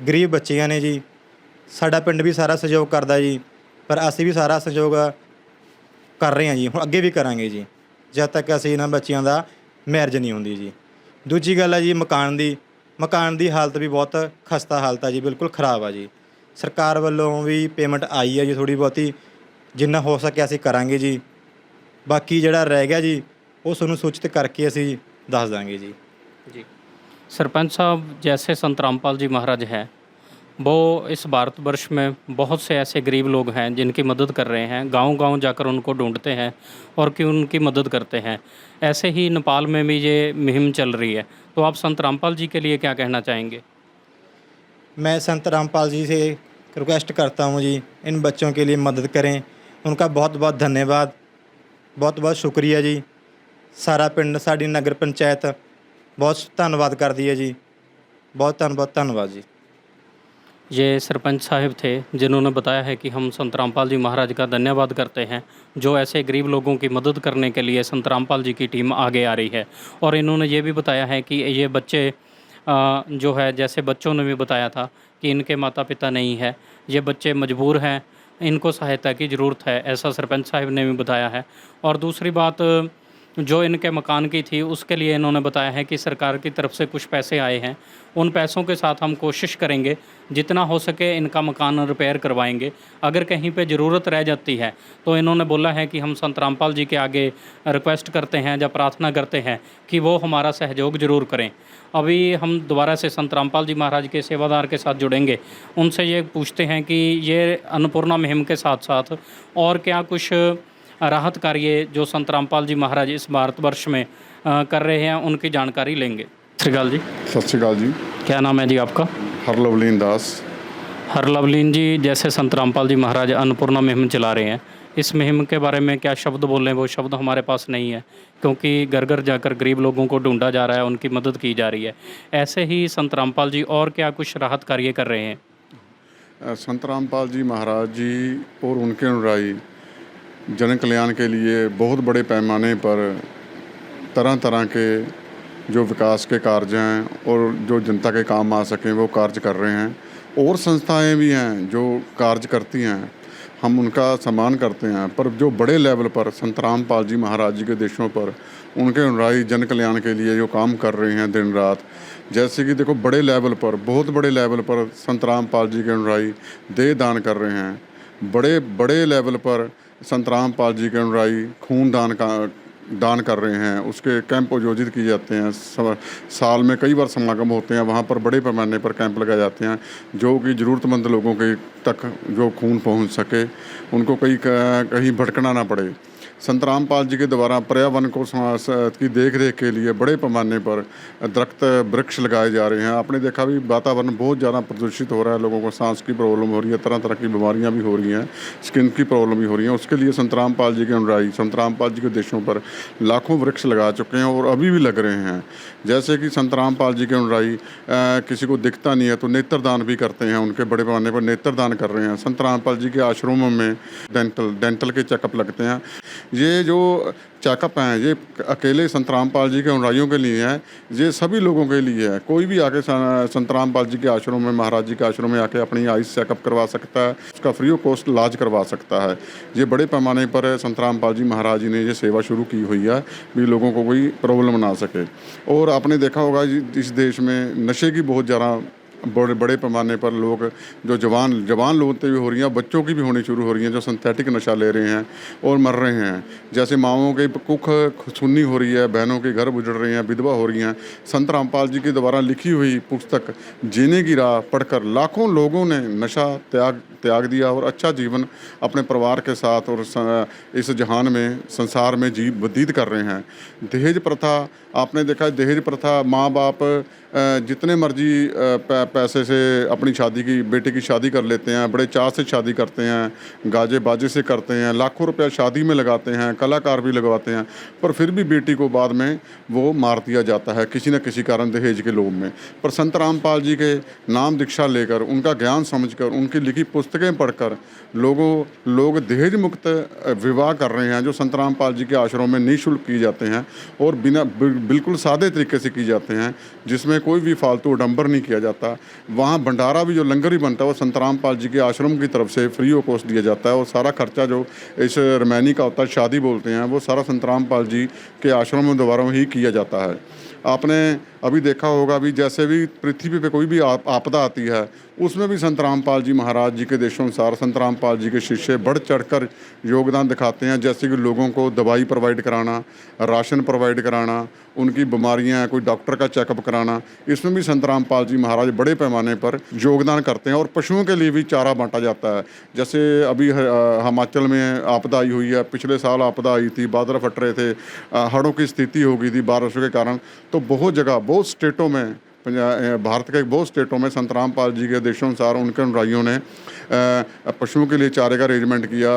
ਗਰੀਬ ਬੱਚੀਆਂ ਨੇ ਜੀ। ਸਾਡਾ ਪਿੰਡ ਵੀ ਸਾਰਾ ਸਹਿਯੋਗ ਕਰਦਾ ਜੀ, ਪਰ ਅਸੀਂ ਵੀ ਸਾਰਾ ਸਹਿਯੋਗ ਕਰ ਰਹੇ ਹਾਂ ਜੀ, ਹੁਣ ਅੱਗੇ ਵੀ ਕਰਾਂਗੇ ਜੀ, ਜਦ ਤੱਕ ਅਸੀਂ ਇਹਨਾਂ ਬੱਚਿਆਂ ਦਾ ਮੈਰਿਜ ਨਹੀਂ ਹੁੰਦੀ ਜੀ। ਦੂਜੀ ਗੱਲ ਆ ਜੀ ਮਕਾਨ ਦੀ ਹਾਲਤ ਵੀ ਬਹੁਤ ਖਸਤਾ ਹਾਲਤ ਆ ਜੀ, ਬਿਲਕੁਲ ਖ਼ਰਾਬ ਆ ਜੀ। ਸਰਕਾਰ ਵੱਲੋਂ ਵੀ ਪੇਮੈਂਟ ਆਈ ਹੈ ਜੀ ਥੋੜ੍ਹੀ ਬਹੁਤੀ, ਜਿੰਨਾ ਹੋ ਸਕੇ ਅਸੀਂ ਕਰਾਂਗੇ ਜੀ। ਬਾਕੀ ਜਿਹੜਾ ਰਹਿ ਗਿਆ ਜੀ ਉਹ ਤੁਹਾਨੂੰ ਸੂਚਿਤ ਕਰਕੇ ਅਸੀਂ ਦੱਸ ਦਾਂਗੇ जी। सरपंच साहब, जैसे संत रामपाल जी महाराज हैं, वो इस भारतवर्ष में बहुत से ऐसे गरीब लोग हैं जिनकी मदद कर रहे हैं, गांव-गांव जाकर उनको ढूंढते हैं और कि उनकी मदद करते हैं। ऐसे ही नेपाल में भी ये मुहिम चल रही है, तो आप संत रामपाल जी के लिए क्या कहना चाहेंगे? मैं संत रामपाल जी से रिक्वेस्ट करता हूँ जी, इन बच्चों के लिए मदद करें। उनका बहुत बहुत धन्यवाद, बहुत बहुत शुक्रिया जी। सारा पिंड, साड़ी नगर पंचायत बहुत धन्यवाद करती है जी, बहुत धन्यवाद जी। ये सरपंच साहिब थे जिन्होंने बताया है कि हम संत रामपाल जी महाराज का धन्यवाद करते हैं, जो ऐसे गरीब लोगों की मदद करने के लिए संत रामपाल जी की टीम आगे आ रही है। और इन्होंने ये भी बताया है कि ये बच्चे जो है, जैसे बच्चों ने भी बताया था कि इनके माता पिता नहीं है, ये बच्चे मजबूर हैं, इनको सहायता की ज़रूरत है, ऐसा सरपंच साहिब ने भी बताया है। और दूसरी बात, जो इनके मकान की थी उसके लिए इन्होंने बताया है कि सरकार की तरफ से कुछ पैसे आए हैं, उन पैसों के साथ हम कोशिश करेंगे जितना हो सके इनका मकान रिपेयर करवाएंगे। अगर कहीं पे ज़रूरत रह जाती है तो इन्होंने बोला है कि हम संत रामपाल जी के आगे रिक्वेस्ट करते हैं या प्रार्थना करते हैं कि वो हमारा सहयोग ज़रूर करें। अभी हम दोबारा से संत रामपाल जी महाराज के सेवादार के साथ जुड़ेंगे, उनसे ये पूछते हैं कि ये अन्नपूर्णा मुहिम के साथ साथ और क्या कुछ राहत कार्य जो संत रामपाल जी महाराज इस भारतवर्ष में कर रहे हैं, उनकी जानकारी लेंगे। सत श्रीकाल जी। सत श्रीकाल जी। क्या नाम है जी आपका? हरलवलीन दास। हरलवलीन जी, जैसे संत रामपाल जी महाराज अन्नपूर्णा मुहिम चला रहे हैं, इस मुहिम के बारे में क्या शब्द बोलें? वो शब्द हमारे पास नहीं है, क्योंकि घर घर जाकर गरीब लोगों को ढूंढा जा रहा है, उनकी मदद की जा रही है। ऐसे ही संत रामपाल जी और क्या कुछ राहत कार्य कर रहे हैं? संत रामपाल जी महाराज जी और उनके अनुयायी जन कल्याण के लिए बहुत बड़े पैमाने पर तरह तरह के जो विकास के कार्य हैं और जो जनता के काम आ सकें वो कार्य कर रहे हैं। और संस्थाएं भी हैं जो कार्य करती हैं, हम उनका सम्मान करते हैं। पर जो बड़े लेवल पर संत रामपाल जी महाराज जी के देशों पर उनके अनुयायी जन कल्याण के लिए जो काम कर रहे हैं दिन रात, जैसे कि देखो बड़े लेवल पर, बहुत बड़े लेवल पर संत रामपाल जी के अनुयायी देह दान कर रहे हैं। बड़े लेवल पर संत रामपाल जी के अनुयायी खून दान कर रहे हैं, उसके कैंप आयोजित किए जाते हैं। साल में कई बार समागम होते हैं, वहाँ पर बड़े पैमाने पर कैंप लगाए जाते हैं जो कि ज़रूरतमंद लोगों के तक जो खून पहुँच सके, उनको कहीं भटकना ना पड़े। संत रामपाल जी के द्वारा पर्यावरण को की देख रेख के लिए बड़े पैमाने पर दरख्त वृक्ष लगाए जा रहे हैं। आपने देखा भी वातावरण बहुत ज़्यादा प्रदूषित हो रहा है, लोगों को सांस की प्रॉब्लम हो रही है, तरह तरह की बीमारियां भी हो रही हैं, स्किन की प्रॉब्लम भी हो रही है। उसके लिए संत रामपाल जी के अनुयायी संत रामपाल जी के देशों पर लाखों वृक्ष लगा चुके हैं और अभी भी लग रहे हैं। जैसे कि संत रामपाल जी के अनुयायी किसी को दिखता नहीं है तो नेत्रदान भी करते हैं, उनके बड़े पैमाने पर नेत्रदान कर रहे हैं। संत रामपाल जी के आश्रमों में डेंटल के चेकअप लगते हैं। ये जो चेकअप हैं ये अकेले संत रामपाल जी के अनुयायियों के लिए हैं, ये सभी लोगों के लिए है। कोई भी आके संत रामपाल जी के आश्रम में, महाराज जी के आश्रम में आके अपनी आइस चेकअप करवा सकता है, उसका फ्री ऑफ कॉस्ट इलाज करवा सकता है। ये बड़े पैमाने पर संत रामपाल जी महाराज जी ने ये सेवा शुरू की हुई है भी लोगों को कोई प्रॉब्लम ना सके। और आपने देखा होगा इस देश में नशे की बहुत ज़्यादा बड़े बड़े पैमाने पर लोग जो जवान लोगों पे भी हो रही हैं, बच्चों की भी होनी शुरू हो रही हैं, जो सिंथेटिक नशा ले रहे हैं और मर रहे हैं। जैसे माओं की कुख सुन्नी हो रही है, बहनों के घर उजड़ रहे हैं, विधवा हो रही हैं। संत रामपाल जी के द्वारा लिखी हुई पुस्तक जीने की राह पढ़कर लाखों लोगों ने नशा त्याग दिया और अच्छा जीवन अपने परिवार के साथ और इस जहान में, संसार में व्यतीत कर रहे हैं। दहेज प्रथा आपने देखा, दहेज प्रथा, माँ बाप जितने मर्जी पैसे से अपनी बेटे की शादी कर लेते हैं, बड़े चाव से शादी करते हैं, गाजे बाजे से करते हैं, लाखों रुपया शादी में लगाते हैं, कलाकार भी लगवाते हैं, पर फिर भी बेटी को बाद में वो मार दिया जाता है किसी न किसी कारण, दहेज के लोभ में। पर संत रामपाल जी के नाम दीक्षा लेकर, उनका ज्ञान समझकर, उनकी लिखी पुस्तकें पढ़कर लोग दहेज मुक्त विवाह कर रहे हैं, जो संत रामपाल जी के आश्रम में निःशुल्क किए जाते हैं और बिल्कुल सादे तरीके से किए जाते हैं, जिसमें कोई भी फालतू आडंबर नहीं किया जाता। वहाँ भंडारा भी, जो लंगर भी बनता है, वो संत रामपाल जी के आश्रम की तरफ से फ्री ऑफ कॉस्ट दिया जाता है और सारा खर्चा जो इस रमैनी का होता है, शादी बोलते हैं, वो सारा संत रामपाल जी के आश्रम द्वारा ही किया जाता है। आपने अभी देखा होगा, अभी जैसे भी पृथ्वी पे कोई भी आपदा आती है, उसमें भी संत रामपाल जी महाराज जी के देशानुसार संत रामपाल जी के शिष्य बढ़ चढ़कर योगदान दिखाते हैं। जैसे कि लोगों को दवाई प्रोवाइड कराना, राशन प्रोवाइड कराना, उनकी बीमारियां, कोई डॉक्टर का चेकअप कराना, इसमें भी संत रामपाल जी महाराज बड़े पैमाने पर योगदान करते हैं। और पशुओं के लिए भी चारा बांटा जाता है। जैसे अभी हिमाचल में आपदा आई हुई है, पिछले साल आपदा आई थी, बादल फट रहे थे, हड़ों की स्थिति हो गई थी बारिशों के कारण, तो बहुत जगह, बहुत स्टेटों में, भारत के बहुत स्टेटों में संत रामपाल जी के देशानुसार उनके अनुयायियों ने पशुओं के लिए चारे का अरेंजमेंट किया,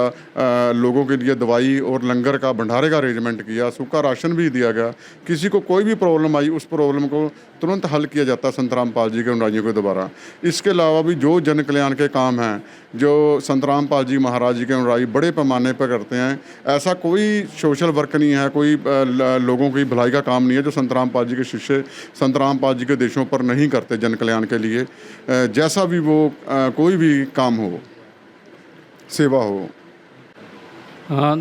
लोगों के लिए दवाई और लंगर का भंडारे का अरेंजमेंट किया, सूखा राशन भी दिया गया। किसी को कोई भी प्रॉब्लम आई, उस प्रॉब्लम को तुरंत हल किया जाता है संत रामपाल जी के अनुयायियों के द्वारा। इसके अलावा भी जो जन कल्याण के काम हैं, जो संत रामपाल जी महाराज जी के अनुयायी बड़े पैमाने पर करते हैं, ऐसा कोई सोशल वर्क नहीं है, कोई लोगों की भलाई का काम नहीं है जो संत रामपाल जी के शिष्य संत रामपाल जी के देशों पर नहीं करते जन कल्याण के लिए। जैसा भी वो कोई भी काम हो, सेवा हो।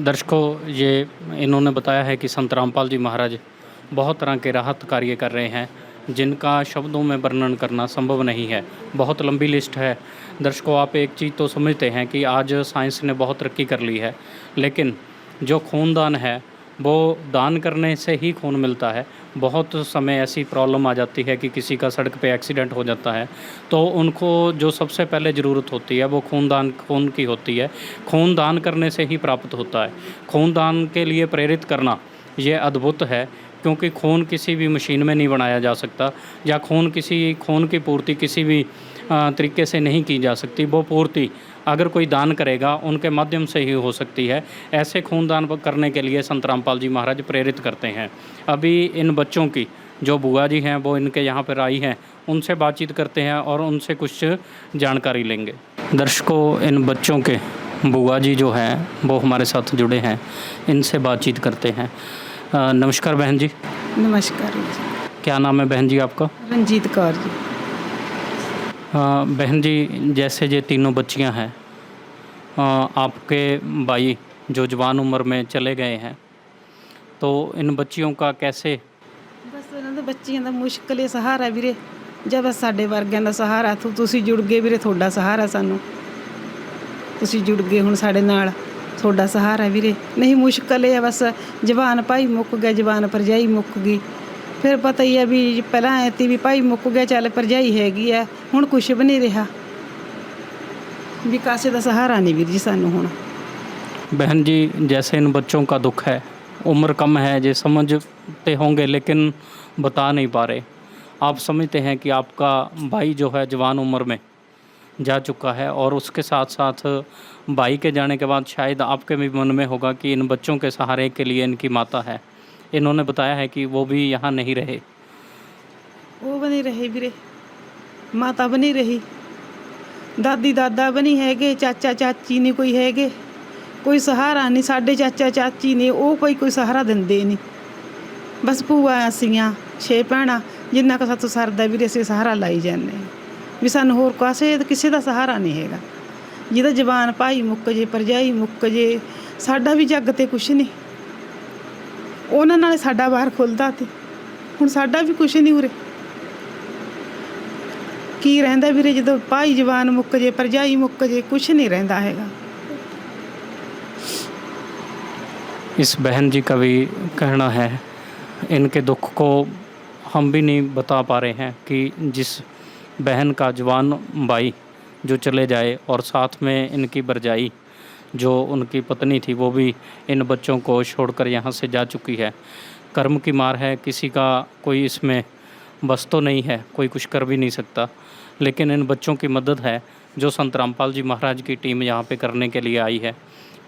दर्शकों, ये इन्होंने बताया है कि संत रामपाल जी महाराज बहुत तरह के राहत कार्य कर रहे हैं, जिनका शब्दों में वर्णन करना संभव नहीं है। बहुत लंबी लिस्ट है। दर्शकों, आप एक चीज़ तो समझते हैं कि आज साइंस ने बहुत तरक्की कर ली है, लेकिन जो खूनदान है वो दान करने से ही खून मिलता है। बहुत समय ऐसी प्रॉब्लम आ जाती है कि किसी का सड़क पे एक्सीडेंट हो जाता है, तो उनको जो सबसे पहले ज़रूरत होती है वो खून की होती है। खून दान करने से ही प्राप्त होता है। खून दान के लिए प्रेरित करना ये अद्भुत है, क्योंकि खून किसी भी मशीन में नहीं बनाया जा सकता, या खून की पूर्ति किसी भी तरीके से नहीं की जा सकती। वो पूर्ति अगर कोई दान करेगा उनके माध्यम से ही हो सकती है। ऐसे खूनदान करने के लिए संत रामपाल जी महाराज प्रेरित करते हैं। अभी इन बच्चों की जो बुआ जी हैं वो इनके यहाँ पर आई हैं, उनसे बातचीत करते हैं और उनसे कुछ जानकारी लेंगे। दर्शकों, इन बच्चों के बुआ जी जो हैं वो हमारे साथ जुड़े हैं, इनसे बातचीत करते हैं। नमस्कार बहन जी। नमस्कार जी। क्या नाम है बहन जी आपका? रंजीत कौर जी। बहन जी, जैसे ये तीनों बच्चियां हैं, आपके भाई जो जवान उम्र में चले गए हैं, तो इन बच्चियों का कैसे? बस ਇਹਨਾਂ ਦੇ ਬੱਚਿਆਂ ਦਾ ਮੁਸ਼ਕਲ ਇਹ ਸਹਾਰਾ ਵੀਰੇ, ਜਦ ਸਾਡੇ ਵਰਗਿਆਂ ਦਾ ਸਹਾਰਾ ਤੁਸੀਂ ਜੁੜ ਗਏ ਵੀਰੇ, ਤੁਹਾਡਾ ਸਹਾਰਾ ਸਾਨੂੰ, ਤੁਸੀਂ ਜੁੜ ਗਏ ਹੁਣ ਸਾਡੇ ਨਾਲ, ਤੁਹਾਡਾ ਸਹਾਰਾ ਵੀਰੇ। ਨਹੀਂ ਮੁਸ਼ਕਲ ਇਹ ਬਸ ਜਵਾਨ ਭਾਈ ਮੁੱਕ ਗਿਆ, ਜਵਾਨ ਭਰਜਾਈ ਮੁੱਕ ਗਈ, ਫਿਰ ਪਤਾ ਹੀ ਹੈ ਵੀ ਪਹਿਲਾਂ ਐ ਤੀ ਵੀ ਭਾਈ ਮੁੱਕ ਗਿਆ, ਚੱਲ ਭਰਜਾਈ ਹੈਗੀ ਆ, ਹੁਣ ਕੁਛ ਵੀ ਨਹੀਂ ਰਿਹਾ ਵੀ ਕਾਸੇ ਦਾ सहारा नहीं वीर जी सानू हुण। बहन जी, जैसे इन बच्चों का दुख है, उम्र कम है, ये समझते होंगे लेकिन बता नहीं पा रहे। आप समझते हैं कि आपका भाई जो है जवान उम्र में जा चुका है, और उसके साथ साथ भाई के जाने के बाद शायद आपके भी मन में होगा कि इन बच्चों के सहारे के लिए इनकी माता है। इन्होंने बताया है कि वो भी यहाँ नहीं रहे। वो भी नहीं रहे वीरे, माता भी नहीं रही, दादी दादा भी नहीं हैगे, चाचा चाची नहीं कोई हैगे, कोई सहारा नहीं। साडे चाचा चाची ने वो कोई सहारा दिंदे नहीं। बस भूआ असियां 6 भैणां, जिन्ना का सातों सरदा वीरे असीं सहारा लाई जाने भी, सानूं होर किसी का सहारा नहीं हैगा। जिहदा जवान भाई मुੱਕ जे, भरजाई मुੱਕ जे, साडा भी जग ते कुछ नहीं। ਉਹਨਾਂ ਨਾਲ ਸਾਡਾ ਬਾਹਰ ਖੁੱਲਦਾ ਤੇ ਹੁਣ ਸਾਡਾ ਵੀ ਕੁਛ ਨਹੀਂ ਉਰੇ। ਕੀ ਰਹਿੰਦਾ ਵੀਰੇ ਜਦੋਂ ਭਾਈ ਜਵਾਨ ਮੁੱਕ ਜੇ ਭਰਜਾਈ ਮੁੱਕ ਜੇ ਕੁਝ ਨਹੀਂ ਰਹਿੰਦਾ ਹੈਗਾ। इस बहन जी का भी कहना है, इनके दुख को हम भी नहीं बता पा रहे हैं कि जिस बहन का जवान भाई जो चले जाए और साथ में इनकी भरजाई जो उनकी पत्नी थी वो भी इन बच्चों को छोड़कर यहाँ से जा चुकी है। कर्म की मार है, किसी का कोई इसमें बस तो नहीं है, कोई कुछ कर भी नहीं सकता। लेकिन इन बच्चों की मदद है जो संत रामपाल जी महाराज की टीम यहाँ पे करने के लिए आई है,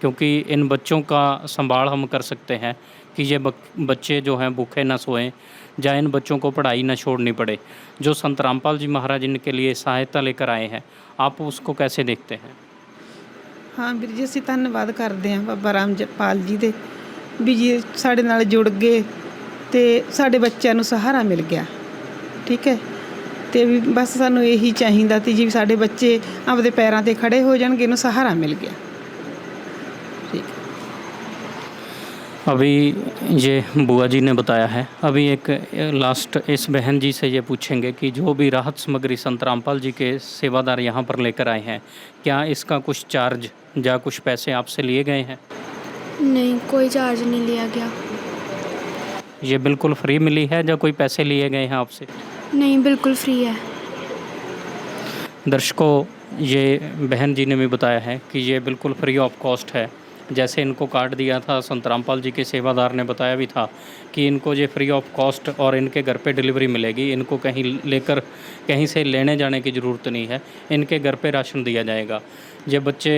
क्योंकि इन बच्चों का संभाल हम कर सकते हैं कि ये बच्चे जो हैं भूखे ना सोएं या इन बच्चों को पढ़ाई ना छोड़नी पड़े। जो संत रामपाल जी महाराज इनके लिए सहायता लेकर आए हैं, आप उसको कैसे देखते हैं? ਹਾਂ ਵੀਰ ਜੀ, ਅਸੀਂ ਧੰਨਵਾਦ ਕਰਦੇ ਹਾਂ ਬਾਬਾ ਰਾਮਪਾਲ ਜੀ ਦੇ ਵੀ ਜੀ ਸਾਡੇ ਨਾਲ ਜੁੜ ਗਏ ਤੇ ਸਾਡੇ ਬੱਚਿਆਂ ਨੂੰ ਸਹਾਰਾ ਮਿਲ ਗਿਆ। ਠੀਕ ਹੈ, ਤੇ ਵੀ ਬਸ ਸਾਨੂੰ ਇਹੀ ਚਾਹੀਦਾ ਸੀ ਜੀ ਸਾਡੇ ਬੱਚੇ ਆਪਦੇ ਪੈਰਾਂ ਤੇ ਖੜੇ ਹੋ ਜਾਣਗੇ, ਇਹਨੂੰ ਸਹਾਰਾ ਮਿਲ ਗਿਆ। अभी ये बुआ जी ने बताया है। अभी एक लास्ट इस बहन जी से ये पूछेंगे कि जो भी राहत सामग्री संत रामपाल जी के सेवादार यहाँ पर लेकर आए हैं, क्या इसका कुछ चार्ज या कुछ पैसे आपसे लिए गए हैं? नहीं, कोई चार्ज नहीं लिया गया। ये बिल्कुल फ्री मिली है या कोई पैसे लिए गए हैं आपसे? नहीं, बिल्कुल फ्री है। दर्शकों, ये बहन जी ने भी बताया है कि ये बिल्कुल फ्री ऑफ कॉस्ट है। जैसे इनको कार्ड दिया था, संत रामपाल जी के सेवादार ने बताया भी था कि इनको ये फ्री ऑफ कॉस्ट और इनके घर पे डिलीवरी मिलेगी। इनको कहीं से लेने जाने की ज़रूरत नहीं है, इनके घर पे राशन दिया जाएगा। ये बच्चे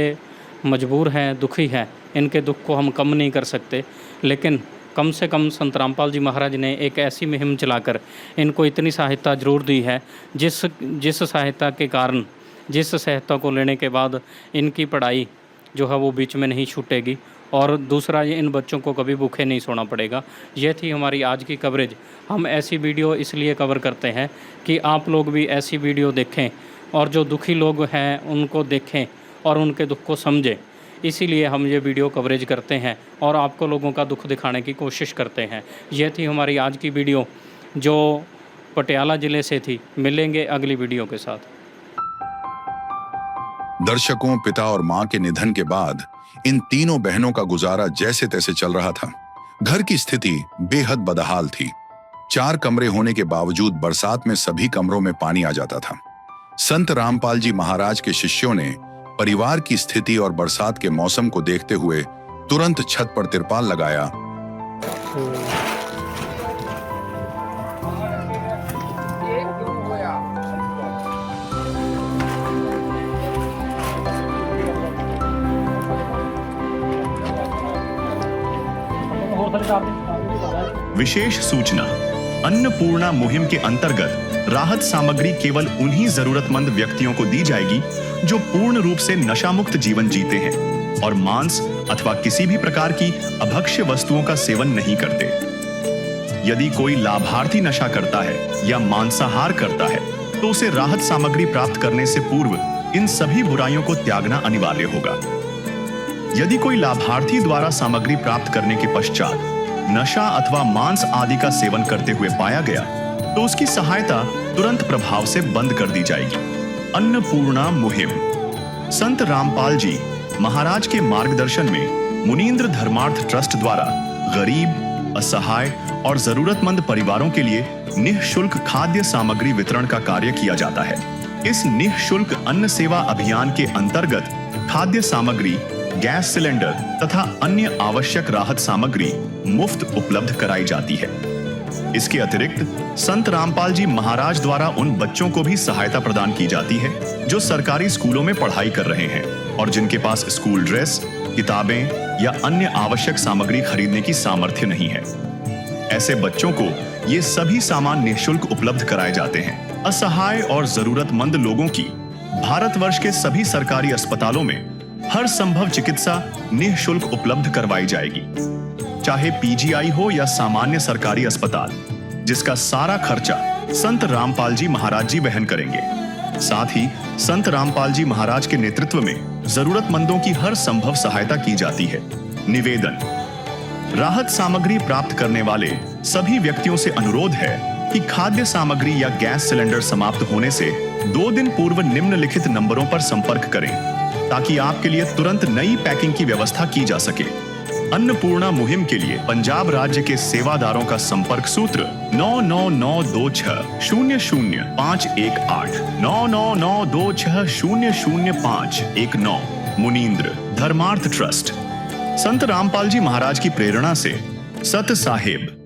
मजबूर हैं, दुखी हैं, इनके दुख को हम कम नहीं कर सकते, लेकिन कम से कम संत रामपाल जी महाराज ने एक ऐसी मुहिम चलाकर इनको इतनी सहायता ज़रूर दी है जिस सहायता के कारण, जिस सहायता को लेने के बाद इनकी पढ़ाई जो है वो बीच में नहीं छूटेगी और दूसरा ये इन बच्चों को कभी भूखे नहीं सोना पड़ेगा। ये थी हमारी आज की कवरेज। हम ऐसी वीडियो इसलिए कवर करते हैं कि आप लोग भी ऐसी वीडियो देखें और जो दुखी लोग हैं उनको देखें और उनके दुख को समझें। इसीलिए हम ये वीडियो कवरेज करते हैं और आपको लोगों का दुख दिखाने की कोशिश करते हैं। ये थी हमारी आज की वीडियो जो पटियाला ज़िले से थी। मिलेंगे अगली वीडियो के साथ। दर्शकों, पिता और मां के निधन के बाद इन तीनों बहनों का गुजारा जैसे तैसे चल रहा था। घर की स्थिति बेहद बदहाल थी। 4 कमरे होने के बावजूद बरसात में सभी कमरों में पानी आ जाता था। संत रामपाल जी महाराज के शिष्यों ने परिवार की स्थिति और बरसात के मौसम को देखते हुए तुरंत छत पर तिरपाल लगाया विशेष सूचना, अन्नपूर्णा मुहिम के अंतर्गत राहत सामग्री केवल उन्हीं जरूरतमंद व्यक्तियों को दी जाएगी जो पूर्ण रूप से नशा मुक्त जीवन जीते हैं और मांस अथवा किसी भी प्रकार की अभक्ष्य वस्तुओं का सेवन नहीं करते। यदि कोई लाभार्थी नशा करता है या मांसाहार करता है तो उसे राहत सामग्री प्राप्त करने से पूर्व इन सभी बुराइयों को त्यागना अनिवार्य होगा। यदि कोई लाभार्थी द्वारा सामग्री प्राप्त करने के पश्चात नशा अथवा मांस आदि का सेवन करते हुए पाया गया तो उसकी सहायता तुरंत प्रभाव से बंद कर दी जाएगी। अन्नपूर्णा मुहिम संत रामपाल जी महाराज के मार्गदर्शन में मुनीन्द्र धर्मार्थ ट्रस्ट द्वारा गरीब, असहाय और जरूरतमंद परिवारों के लिए निःशुल्क खाद्य सामग्री वितरण का कार्य किया जाता है। इस निःशुल्क अन्न सेवा अभियान के अंतर्गत खाद्य सामग्री, गैस सिलेंडर तथा अन्य आवश्यक राहत सामग्री मुफ्त उपलब्ध कराई जाती है। इसके अतिरिक्त संत रामपाल जी महाराज द्वारा उन बच्चों को भी सहायता प्रदान की जाती है जो सरकारी स्कूलों में पढ़ाई कर रहे हैं और जिनके पास स्कूल ड्रेस, किताबें या अन्य आवश्यक सामग्री खरीदने की सामर्थ्य नहीं है। ऐसे बच्चों को ये सभी सामान निःशुल्क उपलब्ध कराए जाते हैं। असहाय और जरूरतमंद लोगों की भारतवर्ष के सभी सरकारी अस्पतालों में हर संभव चिकित्सा निःशुल्क उपलब्ध करवाई जाएगी, चाहे पीजीआई हो या सामान्य सरकारी अस्पताल, जिसका सारा खर्चा संत रामपाल जी महाराज जी वहन करेंगे। साथ ही संत रामपाल जी महाराज के नेतृत्व में जरूरतमंदों की हर संभव सहायता की जाती है। निवेदन, राहत सामग्री प्राप्त करने वाले सभी व्यक्तियों से अनुरोध है कि खाद्य सामग्री या गैस सिलेंडर समाप्त होने से 2 दिन पूर्व निम्नलिखित नंबरों पर संपर्क करें ताकि आपके लिए तुरंत नई पैकिंग की व्यवस्था की जा सके। अन्नपूर्णा मुहिम के लिए पंजाब राज्य के सेवादारों का संपर्क सूत्र 9992600518 9992600519। मुनींद्र धर्मार्थ ट्रस्ट। संत रामपाल जी महाराज की प्रेरणा से सत साहिब